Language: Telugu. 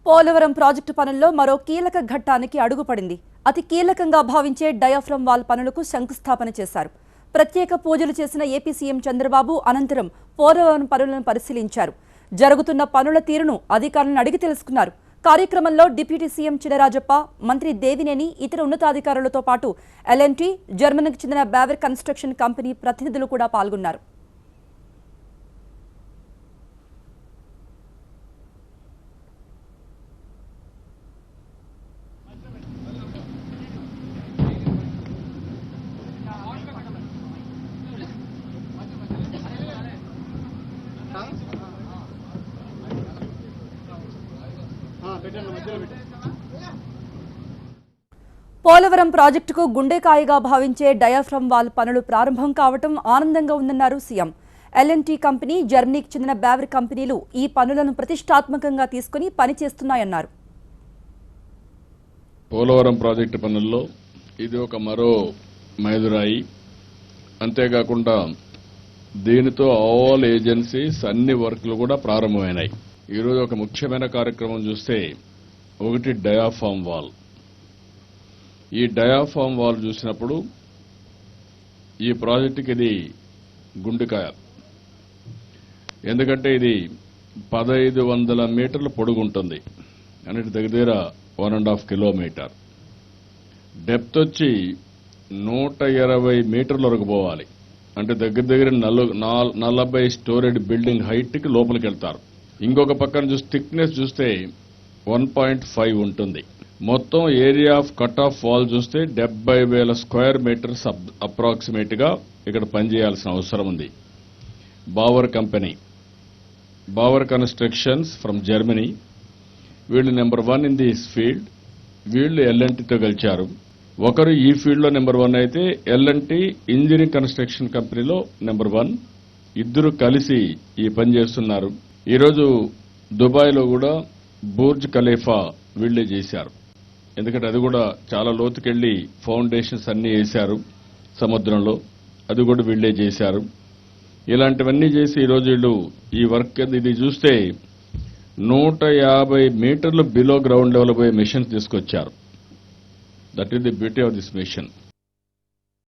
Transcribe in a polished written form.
పోలవరం ప్రాజెక్టు పనుల్లో మరో కీలక ఘట్టానికి అడుగుపడింది. అతి కీలకంగా భావించే డయాఫ్రమ్ వాల్ పనులకు శంకుస్థాపన చేశారు. ప్రత్యేక పూజలు చేసిన ఏపీ సీఎం చంద్రబాబు అనంతరం పోలవరం పనులను పరిశీలించారు. జరుగుతున్న పనుల తీరును అధికారులను అడిగి తెలుసుకున్నారు. కార్యక్రమంలో డిప్యూటీ సీఎం చినరాజప్ప, మంత్రి దేవినేని, ఇతర ఉన్నతాధికారులతో పాటు L&T, జర్మనీకి చెందిన బావర్ కన్స్ట్రక్షన్ కంపెనీ ప్రతినిధులు కూడా పాల్గొన్నారు. పోలవరం ప్రాజెక్టుకు గుండెకాయగా భావించే డయాఫ్రమ్ వాల్ పనులు ప్రారంభం కావటం ఆనందంగా ఉందన్నారు సీఎం. L&T కంపెనీ, జర్మనీకి చెందిన బావర్ కంపెనీలు ఈ పనులను ప్రతిష్టాత్మకంగా తీసుకుని పనిచేస్తున్నాయన్నారు. పోలవరం ప్రాజెక్టు పనుల్లో ఇది ఒక మరో మైలురాయి. అంతేకాకుండా దీనితో ఆల్ ఏజెన్సీస్ అన్ని వర్క్లు కూడా ప్రారంభమైనాయి. ఈరోజు ఒక ముఖ్యమైన కార్యక్రమం చూస్తే ఒకటి డయాఫామ్ వాల్. ఈ డయాఫామ్ వాల్ చూసినప్పుడు ఈ ప్రాజెక్టుకి ఇది గుండెకాయ. ఎందుకంటే ఇది 1500 మీటర్ల పొడుగుంటుంది, అంటే దగ్గర 1.5 కిలోమీటర్. డెప్త్ వచ్చి 120 మీటర్ల వరకు పోవాలి, అంటే దగ్గర 40 స్టోరేడ్ బిల్డింగ్ హైట్కి లోపలికి వెళ్తారు. ఇంకొక పక్కన చూస్తే థిక్నెస్ చూస్తే 1.5 ఉంటుంది. మొత్తం area of cut off wall చూస్తే 70,000 స్క్వేర్ మీటర్స్ అప్రాక్సిమేట్ గా ఇక్కడ పనిచేయాల్సిన అవసరం ఉంది. Bauer company, Bauer constructions from Germany, వీళ్ళు నెంబర్ 1 ఇన్ దిస్ ఫీల్డ్. వీళ్ళు L&Tతో గెలిచారు. ఒకరు ఈ ఫీల్డ్ లో నెంబర్ 1 అయితే L&T ఇంజనీరింగ్ కన్స్ట్రక్షన్ కంపెనీలో నెంబర్ 1. ఇద్దరు కలిసి ఈ పని చేస్తున్నారు. ఈరోజు దుబాయ్లో కూడా బుర్జ్ ఖలీఫా వీళ్లే చేశారు. ఎందుకంటే అది కూడా చాలా లోతుకెళ్లి ఫౌండేషన్స్ అన్ని వేశారు సముద్రంలో, అది కూడా వీళ్లే చేశారు. ఇలాంటివన్నీ చేసి ఈరోజు వీళ్ళు ఈ వర్క్ ఇది చూస్తే 150 మీటర్లు బిలో గ్రౌండ్ లెవెల్ పోయే మిషన్స్ తీసుకొచ్చారు. That is the beauty of this machine.